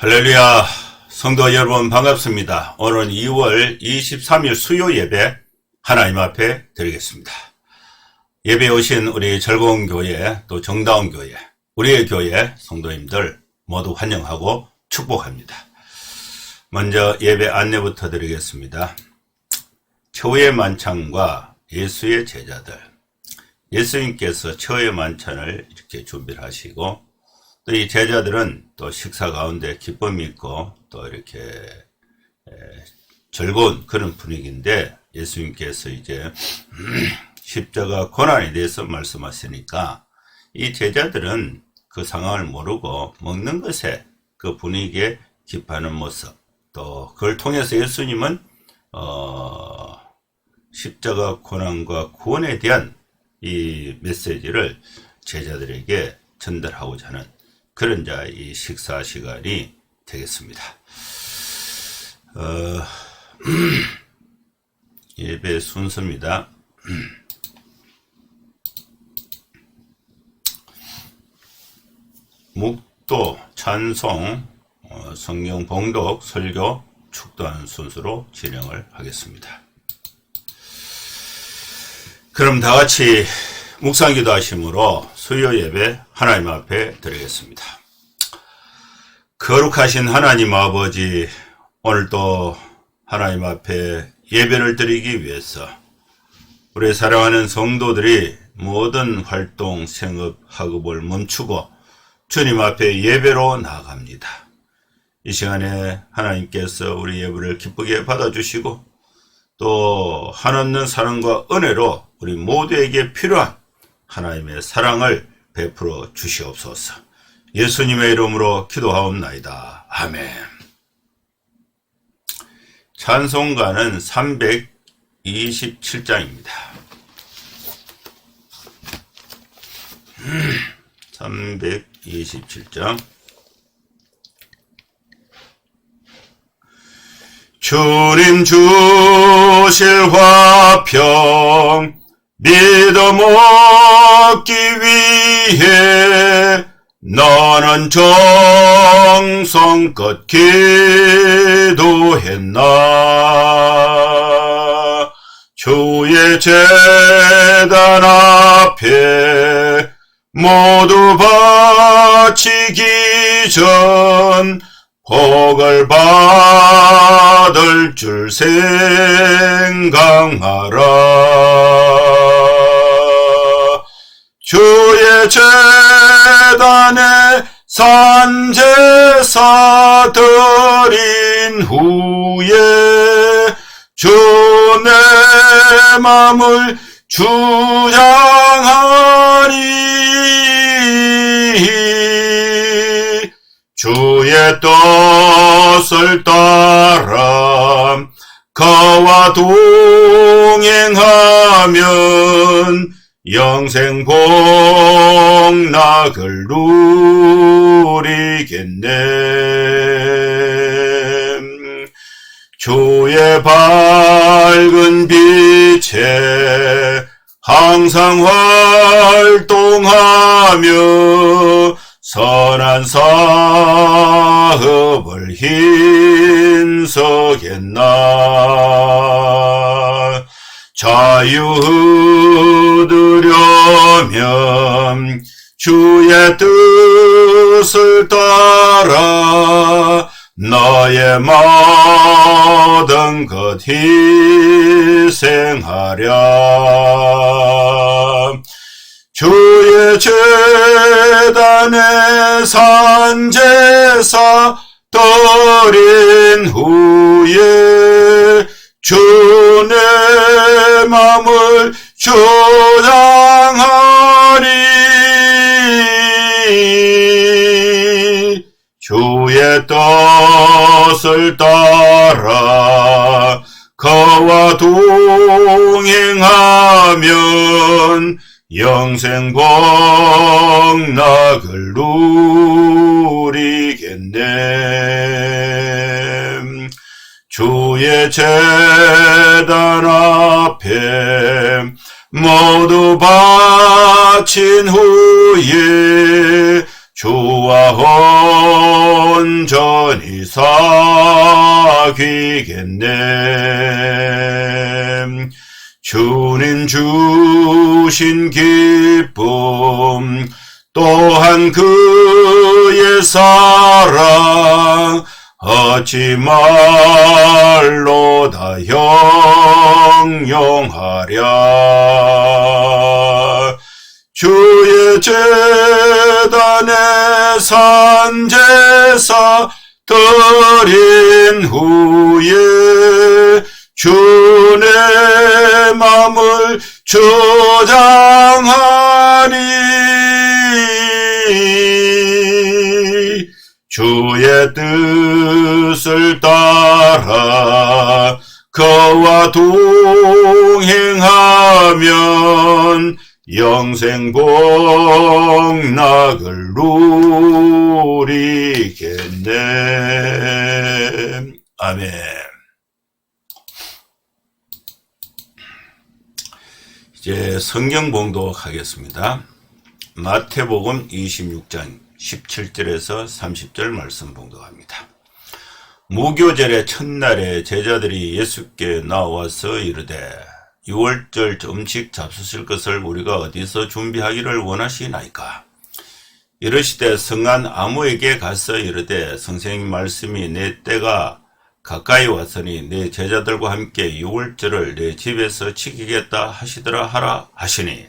할렐루야, 성도 여러분 반갑습니다. 오늘은 2월 23일 수요 예배 하나님 앞에 드리겠습니다. 예배에 오신 우리 즐거운 교회 또 정다운 교회, 우리의 교회 성도님들 모두 환영하고 축복합니다. 먼저 예배 안내부터 드리겠습니다. 최후의 만찬과 예수의 제자들, 예수님께서 최후의 만찬을 이렇게 준비를 하시고 또 이 제자들은 또 식사 가운데 기쁨이 있고 또 이렇게 즐거운 그런 분위기인데 예수님께서 이제 십자가 고난에 대해서 말씀하시니까 이 제자들은 그 상황을 모르고 먹는 것에 그 분위기에 기뻐하는 모습, 또 그걸 통해서 예수님은 십자가 고난과 구원에 대한 이 메시지를 제자들에게 전달하고자 하는 그런 이 식사 시간이 되겠습니다. 예배 순서입니다. 묵도, 찬송, 성경 봉독, 설교, 축도하는 순서로 진행을 하겠습니다. 그럼 다 같이 묵상기도 하심으로 수요 예배 하나님 앞에 드리겠습니다. 거룩하신 하나님 아버지, 오늘도 하나님 앞에 예배를 드리기 위해서 우리 사랑하는 성도들이 모든 활동, 생업, 학업을 멈추고 주님 앞에 예배로 나아갑니다. 이 시간에 하나님께서 우리 예배를 기쁘게 받아주시고 또 한없는 사랑과 은혜로 우리 모두에게 필요한 하나님의 사랑을 베풀어 주시옵소서. 예수님의 이름으로 기도하옵나이다. 아멘. 찬송가는 327장입니다. 327장. 주님 주실 화평 믿어 먹기 위해 너는 정성껏 기도했나. 주의 제단 앞에 모두 바치기 전 복을 받을 줄 생각하라. 주의 제단에 산제사 드린 후에 주 내 맘을 주장하리. 주의 뜻을 따라 그와 동행하면 영생 복락을 누리겠네. 주의 밝은 빛에 항상 활동하며 선한 사업을 힘쓰겠나. 자유 얻으려면 주의 뜻을 따라 너의 모든 것 희생하랴. 주의 제단에 산제사 드린 후에 주 내 맘을 주장하리. 주의 뜻을 따라 그와 동행하면 영생 복락을 누리겠네. 주의 제단 앞에 모두 바친 후에 주와 온전히 사귀겠네. 주님 주신 기쁨 또한 그의 사랑 어찌 말로 다 형용하랴. 주의 제단에 산제사 드린 후에 주의 맘을 주장하니 주의 뜻을 따라 그와 동행하면 영생 복락을 누리겠네. 아멘. 이제 성경 봉독하겠습니다. 마태복음 26장 17절에서 30절 말씀 봉독합니다. 무교절의 첫날에 제자들이 예수께 나와서 이르되 유월절 음식 잡수실 것을 우리가 어디서 준비하기를 원하시나이까? 이르시되 성안 아무에게 가서 이르되 선생님 말씀이 내 때가 가까이 왔으니 내 제자들과 함께 유월절을 내 집에서 지키겠다 하시더라 하라 하시니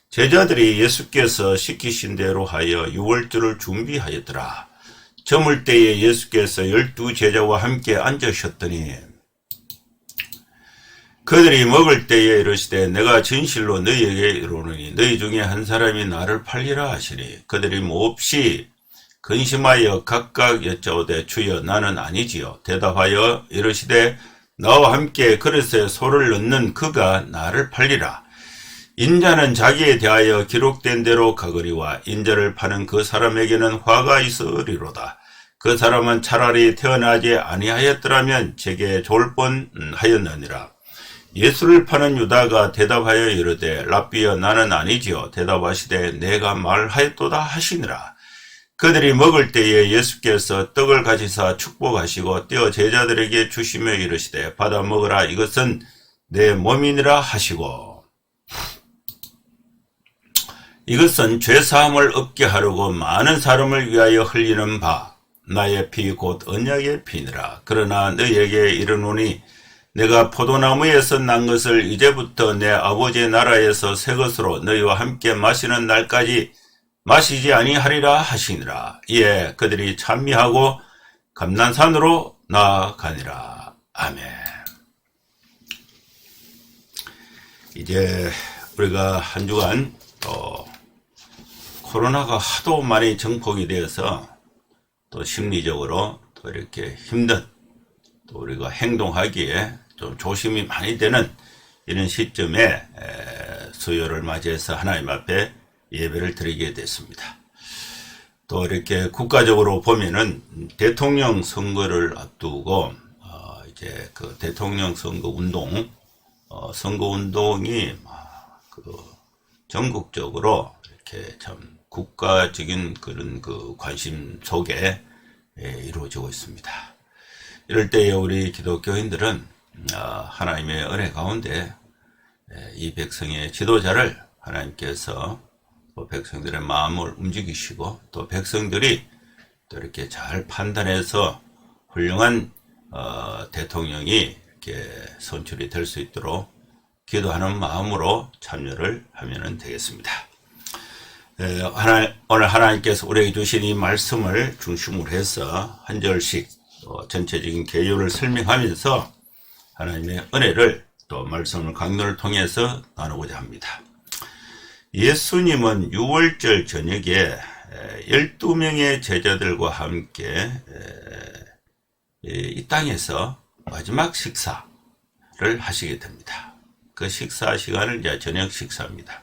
제자들이 예수께서 시키신 대로 하여 유월절을 준비하였더라. 저물 때에 예수께서 12 제자와 함께 앉으셨더니 그들이 먹을 때에 이르시되 내가 진실로 너희에게 이르노니 너희 중에 한 사람이 나를 팔리라 하시니 그들이 몹시 근심하여 각각 여짜오되 주여 나는 아니지요. 대답하여 이르시되 나와 함께 그릇에 소를 넣는 그가 나를 팔리라. 인자는 자기에 대하여 기록된 대로 가거리와 인자를 파는 그 사람에게는 화가 있으리로다. 그 사람은 차라리 태어나지 아니하였더라면 제게 좋을 뻔하였느니라. 예수를 파는 유다가 대답하여 이르되 랍비여 나는 아니지요. 대답하시되 내가 말하였도다 하시니라. 그들이 먹을 때에 예수께서 떡을 가지사 축복하시고 떼어 제자들에게 주시며 이르시되 받아 먹으라 이것은 내 몸이니라 하시고 이것은 죄사함을 얻게 하려고 많은 사람을 위하여 흘리는 바 나의 피 곧 언약의 피니라. 그러나 너희에게 이르노니 내가 포도나무에서 난 것을 이제부터 내 아버지의 나라에서 새 것으로 너희와 함께 마시는 날까지 마시지 아니하리라 하시니라. 이에 그들이 찬미하고 감난산으로 나아가니라. 아멘. 이제 우리가 한 주간 코로나가 하도 많이 증폭이 되어서 또 심리적으로 또 이렇게 힘든 또 우리가 행동하기에 좀 조심이 많이 되는 이런 시점에 수요를 맞이해서 하나님 앞에 예배를 드리게 됐습니다. 또 이렇게 국가적으로 보면은 대통령 선거를 앞두고 이제 그 대통령 선거 운동이 그 전국적으로 이렇게 참 국가적인 그런 그 관심 속에 이루어지고 있습니다. 이럴 때에 우리 기독교인들은 하나님의 은혜 가운데 이 백성의 지도자를 하나님께서 또 백성들의 마음을 움직이시고 또 백성들이 또 이렇게 잘 판단해서 훌륭한 대통령이 이렇게 선출이 될 수 있도록 기도하는 마음으로 참여를 하면 되겠습니다. 오늘 하나님께서 우리에게 주신 이 말씀을 중심으로 해서 한 절씩 전체적인 개요를 설명하면서 하나님의 은혜를 또 말씀을 강론을 통해서 나누고자 합니다. 예수님은 유월절 저녁에 12명의 제자들과 함께 이 땅에서 마지막 식사를 하시게 됩니다. 그 식사 시간을 이제 저녁 식사입니다.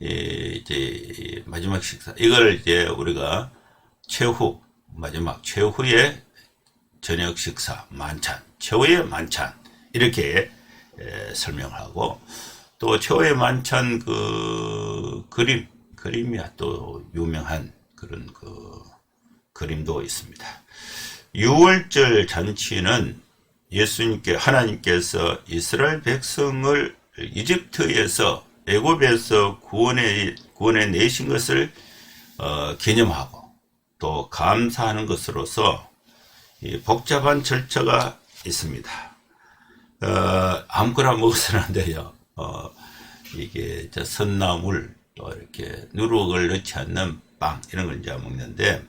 이제 마지막 식사, 이걸 이제 우리가 최후의 저녁 식사, 만찬, 최후의 만찬, 이렇게 설명하고, 또 최후의 만찬 그 그림이야 또 유명한 그런 그림도 있습니다. 유월절 잔치는 하나님께서 이스라엘 백성을 이집트에서 애굽에서 구원해 내신 것을 기념하고 또 감사하는 것으로서 복잡한 절차가 있습니다. 아무거나 먹어서는 안 돼요. 이게 선나물 또 이렇게 누룩을 넣지 않는 빵 이런 걸 이제 먹는데,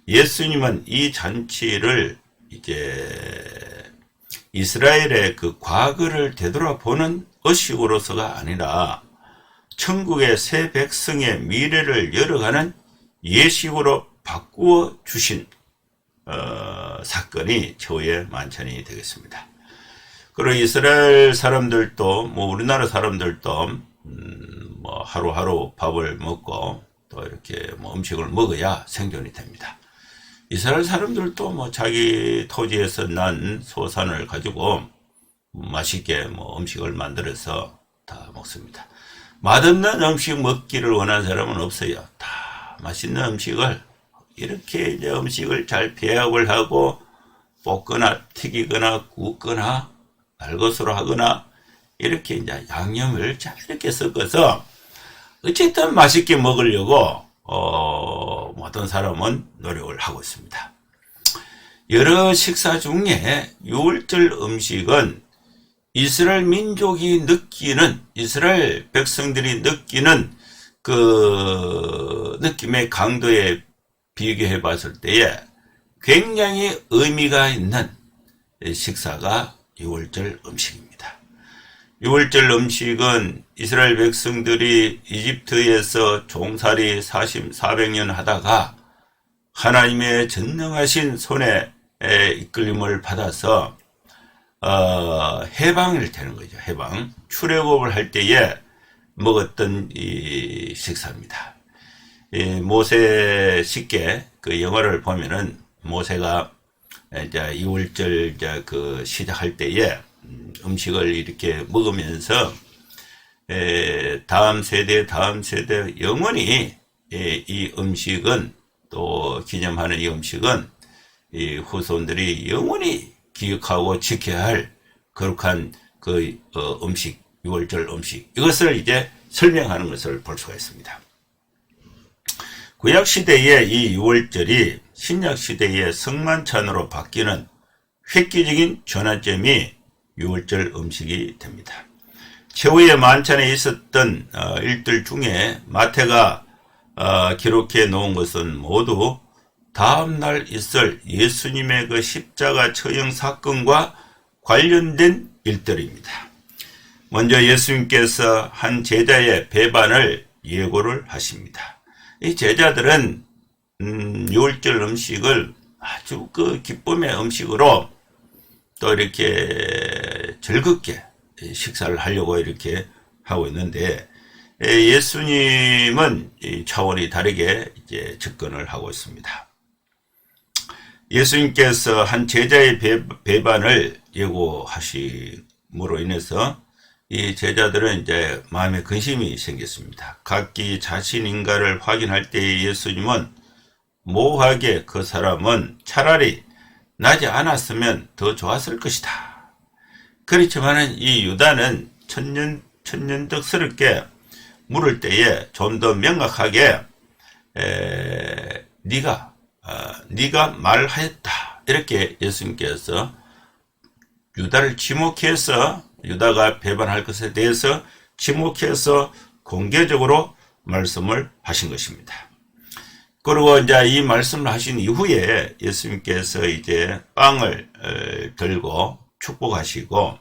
예수님은 이 잔치를 이제 이스라엘의 그 과거를 되돌아보는 의식으로서가 아니라 천국의 새 백성의 미래를 열어가는 예식으로 바꾸어 주신 사건이 최후의 만찬이 되겠습니다. 그리고 이스라엘 사람들도 우리나라 사람들도 하루하루 밥을 먹고 또 이렇게 음식을 먹어야 생존이 됩니다. 이스라엘 사람들도 자기 토지에서 난 소산을 가지고 맛있게 음식을 만들어서 다 먹습니다. 맛없는 음식 먹기를 원하는 사람은 없어요. 다 맛있는 음식을 이렇게 이제 음식을 잘 배합을 하고 볶거나 튀기거나 굽거나 날것으로 하거나 이렇게 이제 양념을 잘 이렇게 섞어서 어쨌든 맛있게 먹으려고 어떤 사람은 노력을 하고 있습니다. 여러 식사 중에 유월절 음식은 이스라엘 민족이 느끼는, 이스라엘 백성들이 느끼는 그 느낌의 강도에 비교해 봤을 때에 굉장히 의미가 있는 식사가 유월절 음식입니다. 유월절 음식은 이스라엘 백성들이 이집트에서 종살이 400년 하다가 하나님의 전능하신 손에 이끌림을 받아서 해방을 되는 거죠. 해방. 출애굽을 할 때에 먹었던 이 식사입니다. 모세 쉽게 그 영화를 보면은 모세가 이제 유월절 시작할 때에 음식을 이렇게 먹으면서 다음 세대 영원히 이 음식은 또 기념하는 이 음식은 이 후손들이 영원히 기억하고 지켜야 할 거룩한 그 음식, 유월절 음식, 이것을 이제 설명하는 것을 볼 수가 있습니다. 구약 시대의 이 유월절이 신약 시대의 성만찬으로 바뀌는 획기적인 전환점이 유월절 음식이 됩니다. 최후의 만찬에 있었던 일들 중에 마태가 기록해 놓은 것은 모두 다음날 있을 예수님의 그 십자가 처형 사건과 관련된 일들입니다. 먼저 예수님께서 한 제자의 배반을 예고를 하십니다. 이 제자들은 유월절 음식을 아주 그 기쁨의 음식으로 또 이렇게 즐겁게 식사를 하려고 이렇게 하고 있는데, 예수님은 차원이 다르게 이제 접근을 하고 있습니다. 예수님께서 한 제자의 배반을 예고하심으로 인해서 이 제자들은 이제 마음에 근심이 생겼습니다. 각기 자신인가를 확인할 때 예수님은 모호하게 그 사람은 차라리 나지 않았으면 더 좋았을 것이다. 그렇지만은 이 유다는 천년덕스럽게 물을 때에 좀 더 명확하게 네가 말하였다. 이렇게 예수님께서 유다를 지목해서, 유다가 배반할 것에 대해서 지목해서 공개적으로 말씀을 하신 것입니다. 그리고 이제 이 말씀을 하신 이후에 예수님께서 이제 빵을 들고 축복하시고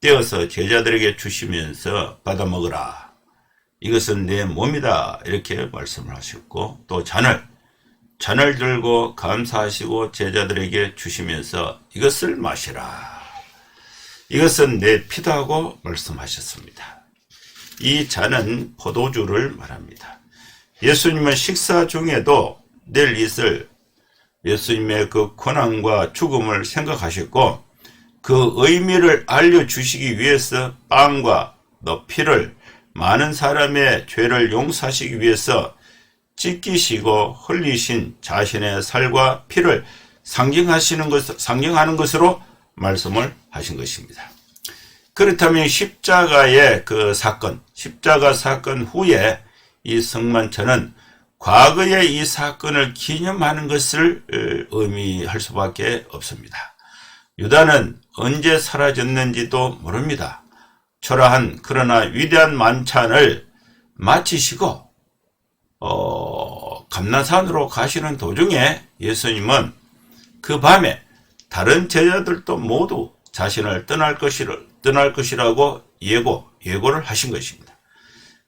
떼어서 제자들에게 주시면서 받아 먹으라. 이것은 내 몸이다. 이렇게 말씀을 하셨고, 또 잔을 들고 감사하시고 제자들에게 주시면서 이것을 마시라. 이것은 내 피다 하고 말씀하셨습니다. 이 잔은 포도주를 말합니다. 예수님은 식사 중에도 내일 있을 예수님의 그 고난과 죽음을 생각하셨고, 그 의미를 알려주시기 위해서 빵과 너 피를 많은 사람의 죄를 용서하시기 위해서 찢기시고 흘리신 자신의 살과 피를 상징하는 것으로 말씀을 하신 것입니다. 그렇다면 십자가 사건 후에 이 성만찬은 과거의 이 사건을 기념하는 것을 의미할 수밖에 없습니다. 유다는 언제 사라졌는지도 모릅니다. 초라한 그러나 위대한 만찬을 마치시고 감난산으로 가시는 도중에 예수님은 그 밤에 다른 제자들도 모두 자신을 떠날 것이라고 예고를 하신 것입니다.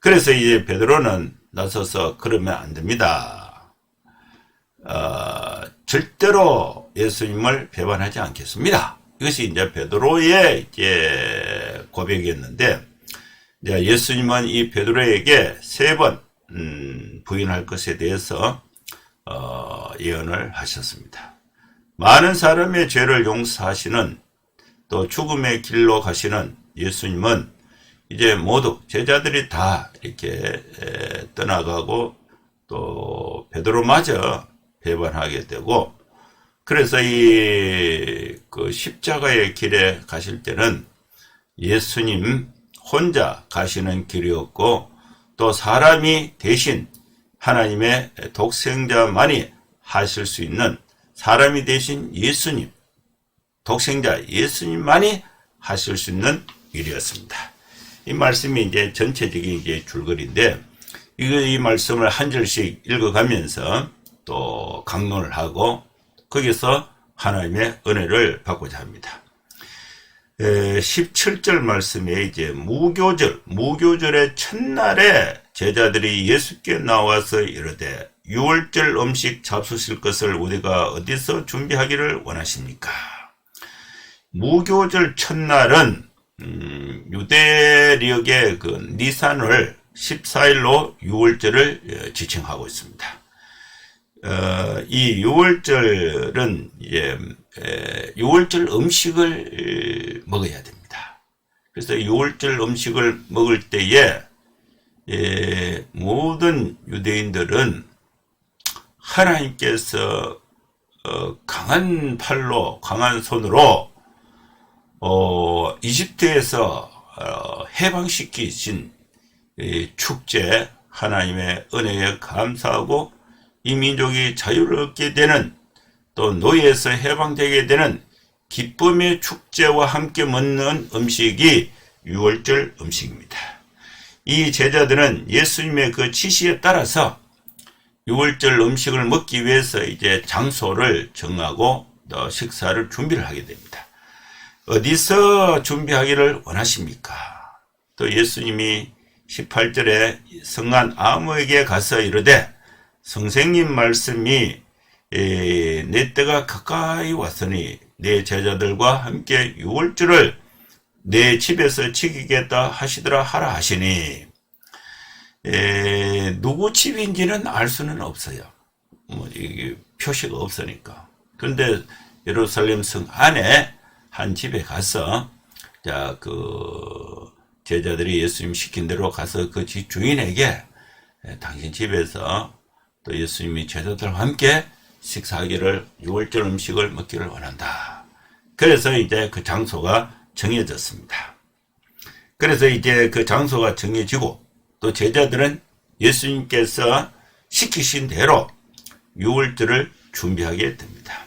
그래서 이제 베드로는 나서서 그러면 안 됩니다. 절대로 예수님을 배반하지 않겠습니다. 이것이 이제 베드로의 이제 고백이었는데, 이제 예수님은 이 베드로에게 3번 부인할 것에 대해서 예언을 하셨습니다. 많은 사람의 죄를 용서하시는, 또 죽음의 길로 가시는 예수님은 이제 모두 제자들이 다 이렇게 떠나가고 또 베드로마저 배반하게 되고, 그래서 그 십자가의 길에 가실 때는 예수님 혼자 가시는 길이었고, 또 사람이 대신 하나님의 독생자만이 하실 수 있는, 사람이 대신 예수님, 독생자 예수님만이 하실 수 있는 일이었습니다. 이 말씀이 이제 전체적인 이제 줄거리인데, 이 말씀을 한 절씩 읽어가면서 또 강론을 하고 거기서 하나님의 은혜를 받고자 합니다. 17절 말씀에 이제 무교절의 첫날에 제자들이 예수께 나와서 이르되 유월절 음식 잡수실 것을 우리가 어디서 준비하기를 원하십니까? 무교절 첫날은 유대력의 그 니산월 14일로 유월절을 지칭하고 있습니다. 이 유월절은 이제 유월절 음식을 먹어야 됩니다. 그래서 유월절 음식을 먹을 때에 모든 유대인들은 하나님께서 강한 팔로, 강한 손으로 이집트에서 해방시키신 축제, 하나님의 은혜에 감사하고 이 민족이 자유를 얻게 되는, 또 노예에서 해방되게 되는 기쁨의 축제와 함께 먹는 음식이 유월절 음식입니다. 이 제자들은 예수님의 그 지시에 따라서 유월절 음식을 먹기 위해서 이제 장소를 정하고 또 식사를 준비를 하게 됩니다. 어디서 준비하기를 원하십니까? 또 예수님이 18절에 성안 아무에게 가서 이르되 선생님 말씀이 내 때가 가까이 왔으니 내 제자들과 함께 유월절을 내 집에서 지키겠다 하시더라 하라 하시니, 누구 집인지는 알 수는 없어요. 이게 표시가 없으니까. 그런데 예루살렘 성 안에 한 집에 가서 제자들이 예수님 시킨 대로 가서 그 집 주인에게 당신 집에서 또 예수님이 제자들과 함께 식사하기를, 유월절 음식을 먹기를 원한다. 그래서 이제 그 장소가 정해졌습니다. 그래서 이제 그 장소가 정해지고 또 제자들은 예수님께서 시키신 대로 유월절을 준비하게 됩니다.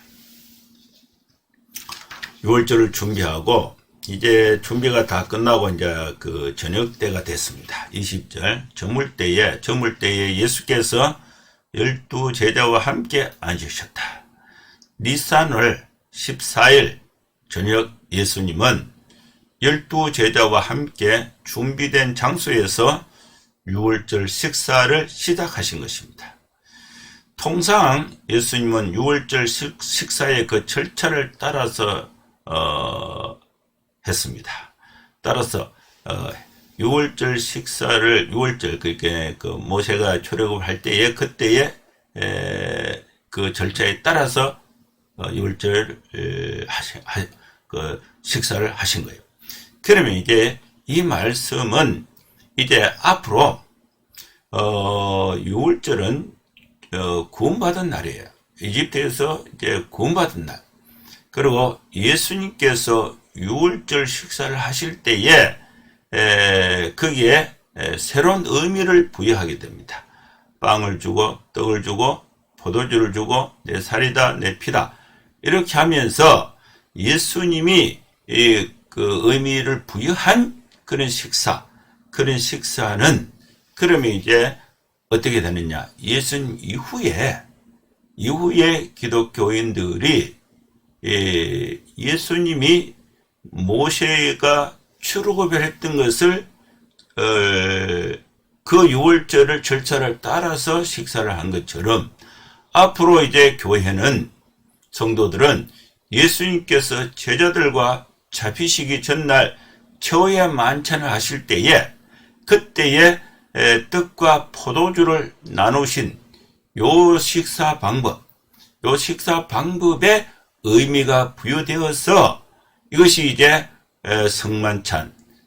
유월절을 준비하고 이제 준비가 다 끝나고 이제 그 저녁 때가 됐습니다. 20절 저물때에 예수께서 12 제자와 함께 앉으셨다. 니산월 14일 저녁 예수님은 12 제자와 함께 준비된 장소에서 유월절 식사를 시작하신 것입니다. 통상 예수님은 유월절 식사의 그 절차를 따라서 했습니다. 따라서 유월절 식사를, 유월절, 그러니까 그 모세가 출애굽을 할 때에 그때의 그 절차에 따라서 유월절 그 식사를 하신 거예요. 그러면 이제 이 말씀은 이제 앞으로 유월절은 구원받은 날이에요. 이집트에서 이제 구원받은 날. 그리고 예수님께서 유월절 식사를 하실 때에 거기에 새로운 의미를 부여하게 됩니다. 빵을 주고 떡을 주고 포도주를 주고 내 살이다 내 피다 이렇게 하면서 예수님이 그 의미를 부여한 그런 그런 식사는 그러면 이제 어떻게 되느냐? 예수님 이후에 기독교인들이 예수님이 모세가 출애굽을 했던 것을 그 유월절을 절차를 따라서 식사를 한 것처럼 앞으로 이제 교회는 성도들은 예수님께서 제자들과 잡히시기 전날 최후의 만찬을 하실 때에 그때에 떡과 포도주를 나누신 요 식사 방법에 의미가 부여되어서 이것이 이제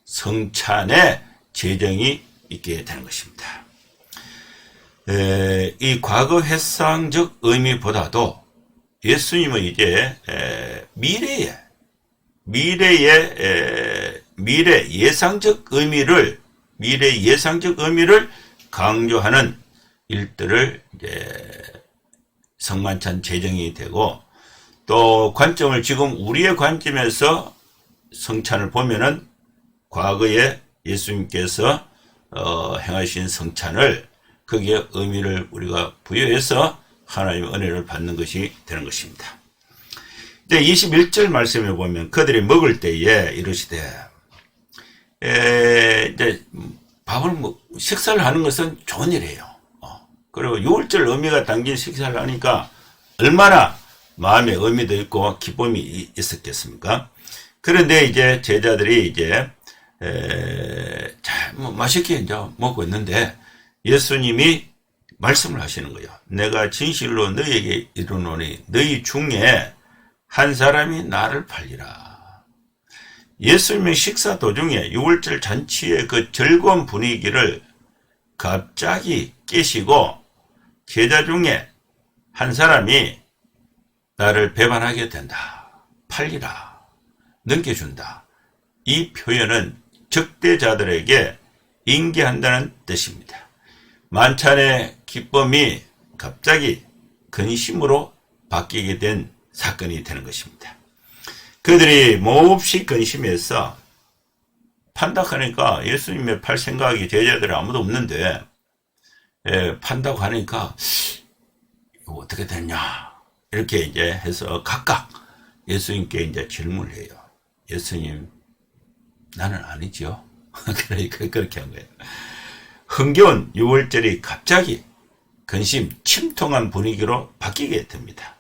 성찬의 제정이 있게 되는 것입니다. 이 과거 회상적 의미보다도 예수님은 이제 미래 예상적 의미를 강조하는 일들을 이제 성만찬 제정이 되고 또 관점을 지금 우리의 관점에서 성찬을 보면은 과거에 예수님께서 행하신 성찬을 거기에 의미를 우리가 부여해서 하나님의 은혜를 받는 것이 되는 것입니다. 이제 21절 말씀에 보면 그들이 먹을 때에 이르시되 이제 식사를 하는 것은 좋은 일이에요. 그리고 유월절 의미가 담긴 식사를 하니까 얼마나 마음의 의미도 있고 기쁨이 있었겠습니까? 그런데 이제 제자들이 이제 맛있게 이제 먹고 있는데 예수님이 말씀을 하시는 거예요. 내가 진실로 너희에게 이르노니 너희 중에 한 사람이 나를 팔리라. 예수님의 식사 도중에 유월절 잔치의 그 즐거운 분위기를 갑자기 깨시고 제자 중에 한 사람이 나를 배반하게 된다. 팔리라. 넘겨준다. 이 표현은 적대자들에게 인계한다는 뜻입니다. 만찬의 기쁨이 갑자기 근심으로 바뀌게 된 사건이 되는 것입니다. 그들이 몹시 근심해서 판다고 하니까 예수님의 팔 생각이 제자들이 아무도 없는데 판다고 하니까 이거 어떻게 됐냐 이렇게 이제 해서 각각 예수님께 이제 질문을 해요. 예수님 나는 아니죠. 그러니까 그렇게 한 거예요. 흥겨운 유월절이 갑자기 근심 침통한 분위기로 바뀌게 됩니다.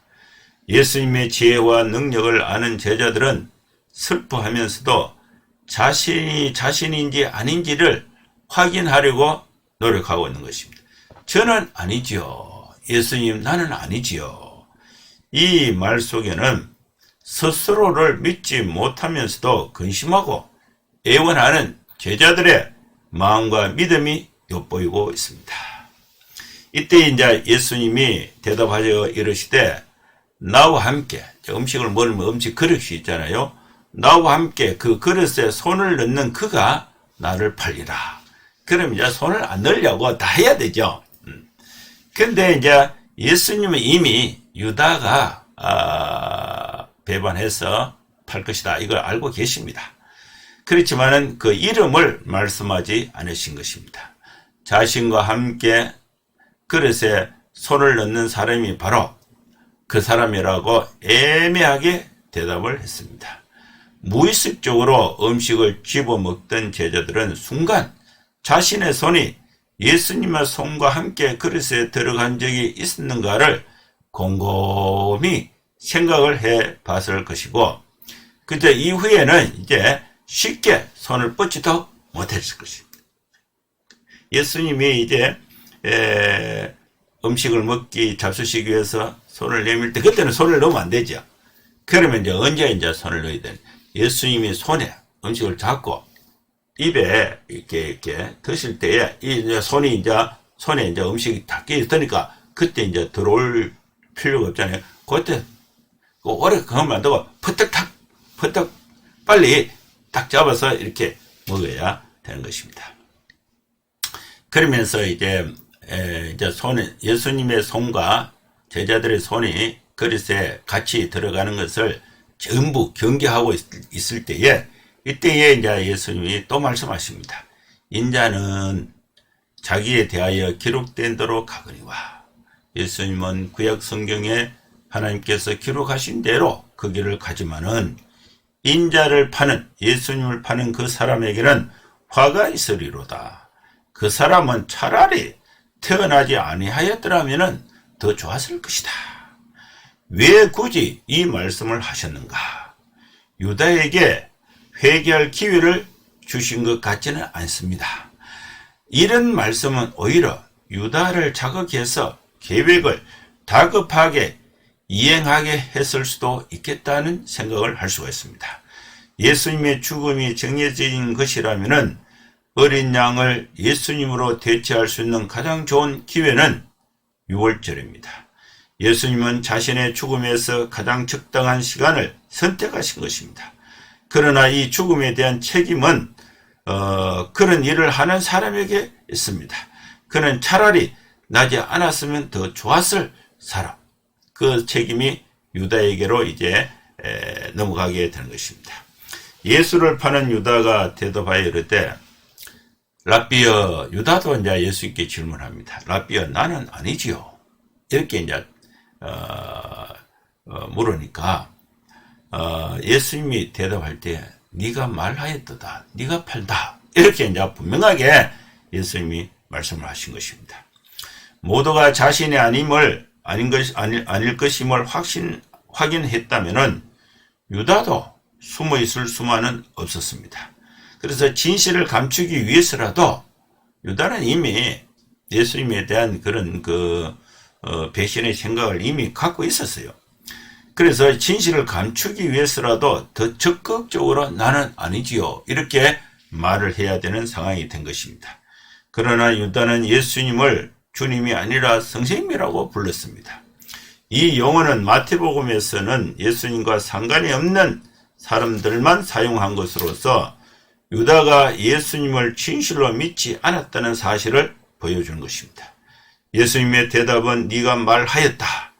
예수님의 지혜와 능력을 아는 제자들은 슬퍼하면서도 자신이 자신인지 아닌지를 확인하려고 노력하고 있는 것입니다. 저는 아니지요. 예수님 나는 아니지요. 이 말 속에는 스스로를 믿지 못하면서도 근심하고 애원하는 제자들의 마음과 믿음이 엿보이고 있습니다. 이때 이제 예수님이 대답하여 이르시되 나와 함께 음식을 먹으면 음식 그릇이 있잖아요. 나와 함께 그 그릇에 손을 넣는 그가 나를 팔리라. 그럼 이제 손을 안 넣으려고 다 해야 되죠. 근데 이제 예수님은 이미 유다가 배반해서 팔 것이다. 이걸 알고 계십니다. 그렇지만은 그 이름을 말씀하지 않으신 것입니다. 자신과 함께 그릇에 손을 넣는 사람이 바로 그 사람이라고 애매하게 대답을 했습니다. 무의식적으로 음식을 집어먹던 제자들은 순간 자신의 손이 예수님의 손과 함께 그릇에 들어간 적이 있었는가를 곰곰이 생각을 해 봤을 것이고 그때 이후에는 이제 쉽게 손을 뻗지도 못했을 것입니다. 예수님이 이제 음식을 잡수시기 위해서 손을 내밀 때 그때는 손을 넣으면 안 되죠. 그러면 이제 언제 이제 손을 넣어야 되는? 예수님이 손에 음식을 잡고 입에 이렇게 드실 때에 이 손에 이제 음식이 다 끼어 있으니까 그때 이제 들어올 필요가 없잖아요. 그때 오래 그것만 안 두고 퍼뜩 빨리 딱 잡아서 이렇게 먹어야 되는 것입니다. 그러면서 이제 손에 예수님의 손과 제자들의 손이 그릇에 같이 들어가는 것을 전부 경계하고 있을 때에 이때에 이제 예수님이 또 말씀하십니다. 인자는 자기에 대하여 기록된 대로 가거니와. 예수님은 구약 성경에 하나님께서 기록하신 대로 그 길을 가지만은 인자를 파는 예수님을 파는 그 사람에게는 화가 있으리로다. 그 사람은 차라리 태어나지 아니하였더라면은 더 좋았을 것이다. 왜 굳이 이 말씀을 하셨는가? 유다에게 회개할 기회를 주신 것 같지는 않습니다. 이런 말씀은 오히려 유다를 자극해서 계획을 다급하게 이행하게 했을 수도 있겠다는 생각을 할 수가 있습니다. 예수님의 죽음이 정해진 것이라면은 어린 양을 예수님으로 대체할 수 있는 가장 좋은 기회는 6월절입니다. 예수님은 자신의 죽음에서 가장 적당한 시간을 선택하신 것입니다. 그러나 이 죽음에 대한 책임은 그런 일을 하는 사람에게 있습니다. 그는 차라리 나지 않았으면 더 좋았을 사람, 그 책임이 유다에게로 이제 넘어가게 되는 것입니다. 예수를 파는 유다가 대답하여 이르되 랍비여, 유다도 이제 예수님께 질문합니다. 랍비여, 나는 아니지요. 이렇게 이제 물으니까 예수님이 대답할 때 네가 말하였도다, 네가 팔다, 이렇게 이제 분명하게 예수님이 말씀을 하신 것입니다. 모두가 자신이 아닐 것임을 확인했다면은 유다도 숨어 있을 수만은 없었습니다. 그래서 진실을 감추기 위해서라도 유다는 이미 예수님에 대한 그런 배신의 생각을 이미 갖고 있었어요. 그래서 진실을 감추기 위해서라도 더 적극적으로 나는 아니지요, 이렇게 말을 해야 되는 상황이 된 것입니다. 그러나 유다는 예수님을 주님이 아니라 선생님이라고 불렀습니다. 이 용어는 마태복음에서는 예수님과 상관이 없는 사람들만 사용한 것으로서 유다가 예수님을 진실로 믿지 않았다는 사실을 보여주는 것입니다. 예수님의 대답은 네가 말하였다.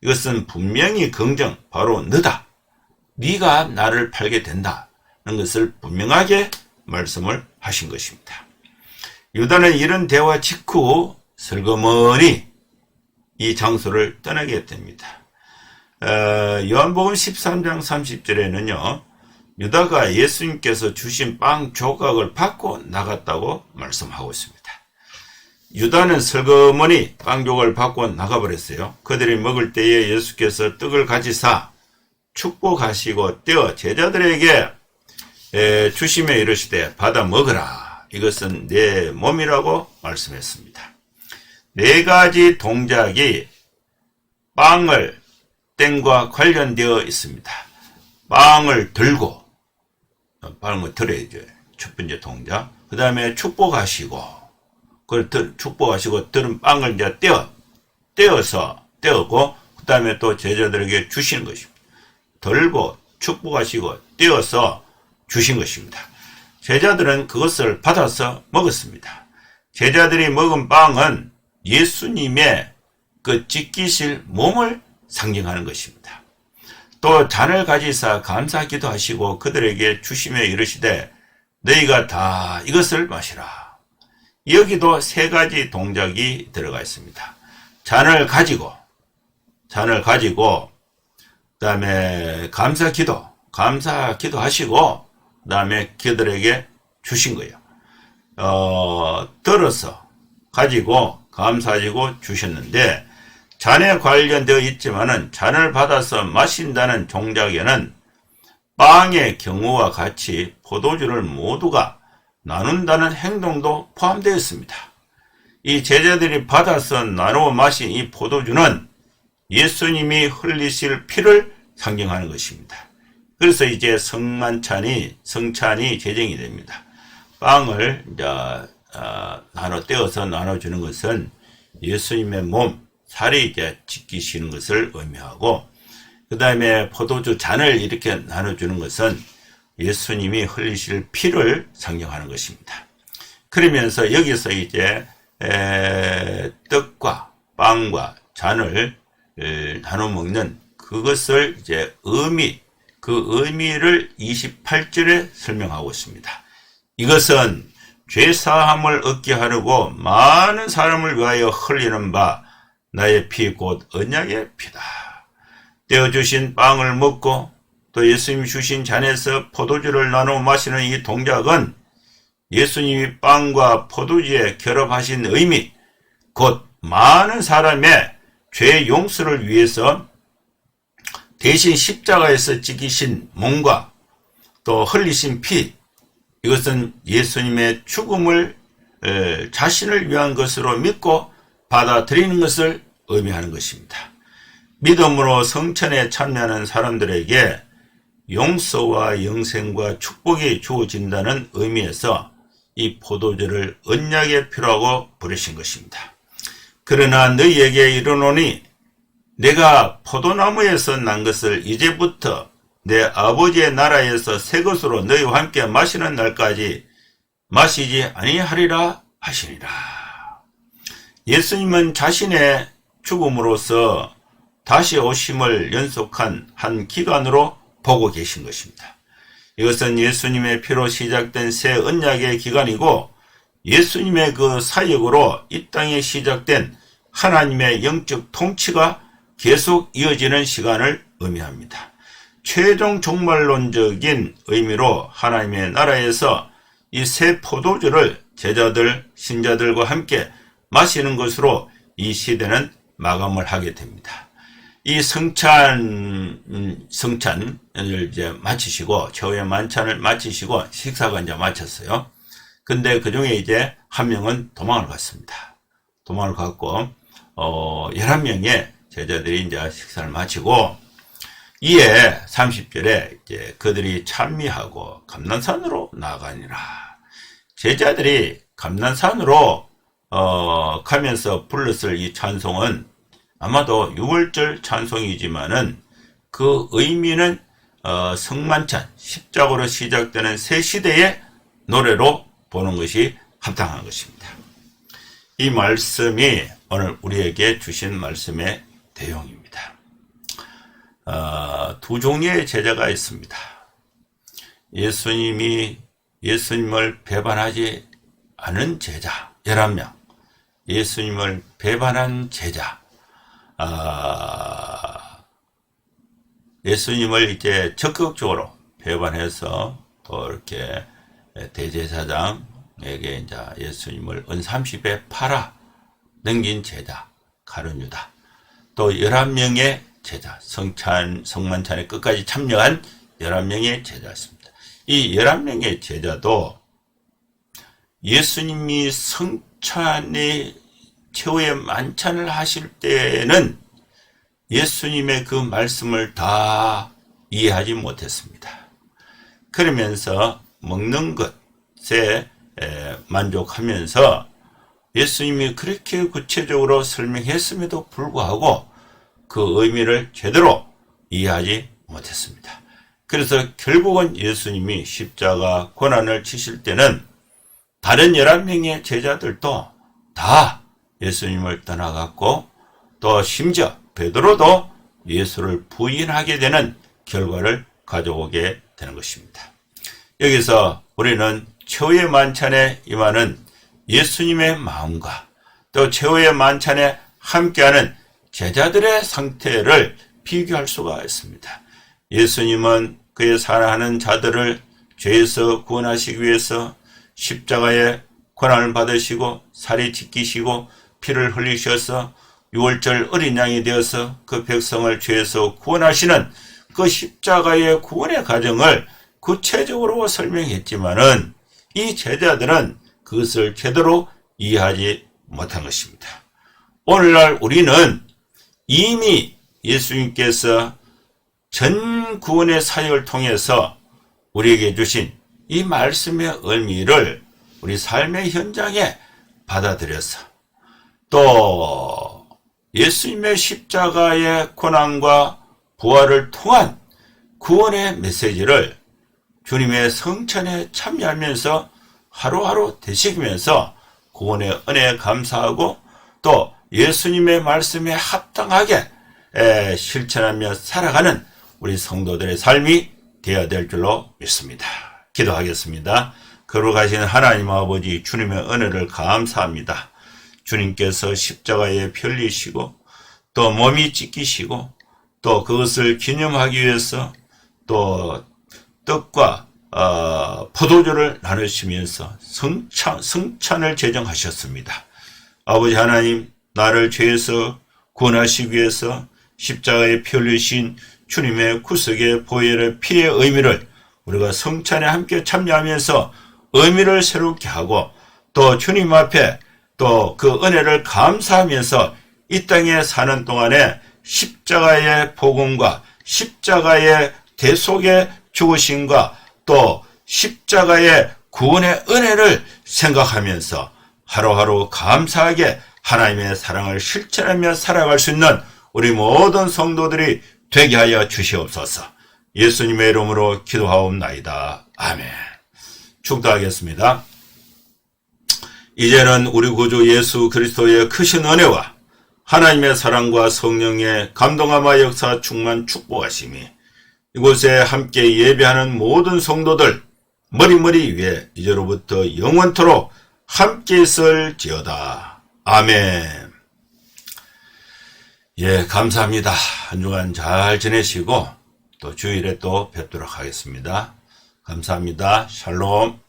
이것은 분명히 긍정, 바로 너다. 네가 나를 팔게 된다는 것을 분명하게 말씀을 하신 것입니다. 유다는 이런 대화 직후 슬그머니 이 장소를 떠나게 됩니다. 요한복음 13장 30절에는요. 유다가 예수님께서 주신 빵 조각을 받고 나갔다고 말씀하고 있습니다. 유다는 슬그머니 빵 조각을 받고 나가버렸어요. 그들이 먹을 때에 예수께서 떡을 가지사 축복하시고 떼어 제자들에게 주시며 이르시되 받아 먹으라. 이것은 내 몸이라고 말씀했습니다. 네 가지 동작이 빵을 땡과 관련되어 있습니다. 빵을 들어야죠. 첫 번째 동작. 그 다음에 축복하시고, 축복하시고, 들은 빵을 이제 떼어고, 그 다음에 또 제자들에게 주시는 것입니다. 들고, 축복하시고, 떼어서 주신 것입니다. 제자들은 그것을 받아서 먹었습니다. 제자들이 먹은 빵은 예수님의 그 지키실 몸을 상징하는 것입니다. 또 잔을 가지사 감사 기도하시고 그들에게 주시며 이르시되 너희가 다 이것을 마시라. 여기도 세 가지 동작이 들어가 있습니다. 잔을 가지고 그 다음에 감사 기도하시고 그 다음에 그들에게 주신 거예요. 들어서 가지고 감사하시고 주셨는데 잔에 관련되어 있지만은 잔을 받아서 마신다는 동작에는 빵의 경우와 같이 포도주를 모두가 나눈다는 행동도 포함되어 있습니다. 이 제자들이 받아서 나누어 마신 이 포도주는 예수님이 흘리실 피를 상징하는 것입니다. 그래서 이제 성찬이 제정이 됩니다. 빵을 이제 떼어서 나눠주는 것은 예수님의 몸, 살이 이제 지키시는 것을 의미하고, 그 다음에 포도주 잔을 이렇게 나눠주는 것은 예수님이 흘리실 피를 상징하는 것입니다. 그러면서 여기서 이제 떡과 빵과 잔을 나눠 먹는 그것을 이제 그 의미를 28절에 설명하고 있습니다. 이것은 죄사함을 얻게 하려고 많은 사람을 위하여 흘리는 바 나의 피 곧 언약의 피다. 떼어주신 빵을 먹고 또 예수님이 주신 잔에서 포도주를 나눠 마시는 이 동작은 예수님이 빵과 포도주에 결합하신 의미, 곧 많은 사람의 죄 용서를 위해서 대신 십자가에서 지키신 몸과 또 흘리신 피, 이것은 예수님의 죽음을 자신을 위한 것으로 믿고 받아들이는 것을 의미하는 것입니다. 믿음으로 성천에 참여하는 사람들에게 용서와 영생과 축복이 주어진다는 의미에서 이 포도주를 언약의 피라고 부르신 것입니다. 그러나 너희에게 이르노니 내가 포도나무에서 난 것을 이제부터 내 아버지의 나라에서 새 것으로 너희와 함께 마시는 날까지 마시지 아니하리라 하시니라. 예수님은 자신의 죽음으로써 다시 오심을 연속한 한 기간으로 보고 계신 것입니다. 이것은 예수님의 피로 시작된 새 언약의 기간이고 예수님의 그 사역으로 이 땅에 시작된 하나님의 영적 통치가 계속 이어지는 시간을 의미합니다. 최종 종말론적인 의미로 하나님의 나라에서 이 새 포도주를 제자들, 신자들과 함께 마시는 것으로 이 시대는 마감을 하게 됩니다. 이 성찬을 이제 마치시고, 최후의 만찬을 마치시고, 식사가 이제 마쳤어요. 근데 그 중에 이제 한 명은 도망을 갔습니다. 도망을 갔고, 11명의 제자들이 이제 식사를 마치고, 이에 30절에 이제 그들이 찬미하고 감난산으로 나가니라. 제자들이 감난산으로 가면서 불렀을 이 찬송은 아마도 6월절 찬송이지만은 그 의미는 성만찬, 십자가로 시작되는 새 시대의 노래로 보는 것이 합당한 것입니다. 이 말씀이 오늘 우리에게 주신 말씀의 내용입니다. 두 종류의 제자가 있습니다. 예수님을 배반하지 않은 제자 11명, 예수님을 배반한 제자, 예수님을 이제 적극적으로 배반해서 또 이렇게 대제사장에게 이제 예수님을 은 30에 팔아 넘긴 제자 가룟유다, 또 11명의 제자, 성만찬에 끝까지 참여한 11명의 제자였습니다. 이 11명의 제자도 예수님이 성찬의 최후의 만찬을 하실 때에는 예수님의 그 말씀을 다 이해하지 못했습니다. 그러면서 먹는 것에 만족하면서 예수님이 그렇게 구체적으로 설명했음에도 불구하고 그 의미를 제대로 이해하지 못했습니다. 그래서 결국은 예수님이 십자가 고난을 치실 때는 다른 11명의 제자들도 다 예수님을 떠나갔고 또 심지어 베드로도 예수를 부인하게 되는 결과를 가져오게 되는 것입니다. 여기서 우리는 최후의 만찬에 임하는 예수님의 마음과 또 최후의 만찬에 함께하는 제자들의 상태를 비교할 수가 있습니다. 예수님은 그의 사랑하는 자들을 죄에서 구원하시기 위해서 십자가의 고난을 받으시고 살이 찢기시고 피를 흘리셔서 6월절 어린 양이 되어서 그 백성을 죄에서 구원하시는 그 십자가의 구원의 과정을 구체적으로 설명했지만은 이 제자들은 그것을 제대로 이해하지 못한 것입니다. 오늘날 우리는 이미 예수님께서 전 구원의 사역을 통해서 우리에게 주신 이 말씀의 의미를 우리 삶의 현장에 받아들여서 또 예수님의 십자가의 고난과 부활을 통한 구원의 메시지를 주님의 성찬에 참여하면서 하루하루 되새기면서 구원의 은혜에 감사하고 또 예수님의 말씀에 합당하게 실천하며 살아가는 우리 성도들의 삶이 되어야 될 줄로 믿습니다. 기도하겠습니다. 거룩하신 하나님 아버지, 주님의 은혜를 감사합니다. 주님께서 십자가에 피 흘리시고 또 몸이 찢기시고 또 그것을 기념하기 위해서 또 떡과 포도주를 나누시면서 성찬을 제정하셨습니다. 아버지 하나님, 나를 죄에서 구원하시기 위해서 십자가에 피 흘리신 주님의 구속의 보혈의 피의 의미를 우리가 성찬에 함께 참여하면서 의미를 새롭게 하고 또 주님 앞에 또 그 은혜를 감사하면서 이 땅에 사는 동안에 십자가의 복음과 십자가의 대속의 죽으심과 또 십자가의 구원의 은혜를 생각하면서 하루하루 감사하게 하나님의 사랑을 실천하며 살아갈 수 있는 우리 모든 성도들이 되게 하여 주시옵소서. 예수님의 이름으로 기도하옵나이다. 아멘. 축도하겠습니다. 이제는 우리 구주 예수 그리스도의 크신 은혜와 하나님의 사랑과 성령의 감동함과 역사 충만 축복하심이 이곳에 함께 예배하는 모든 성도들 머리머리 위에 이제로부터 영원토록 함께 있을지어다. 아멘. 예, 감사합니다. 한 주간 잘 지내시고 또 주일에 또 뵙도록 하겠습니다. 감사합니다. 샬롬.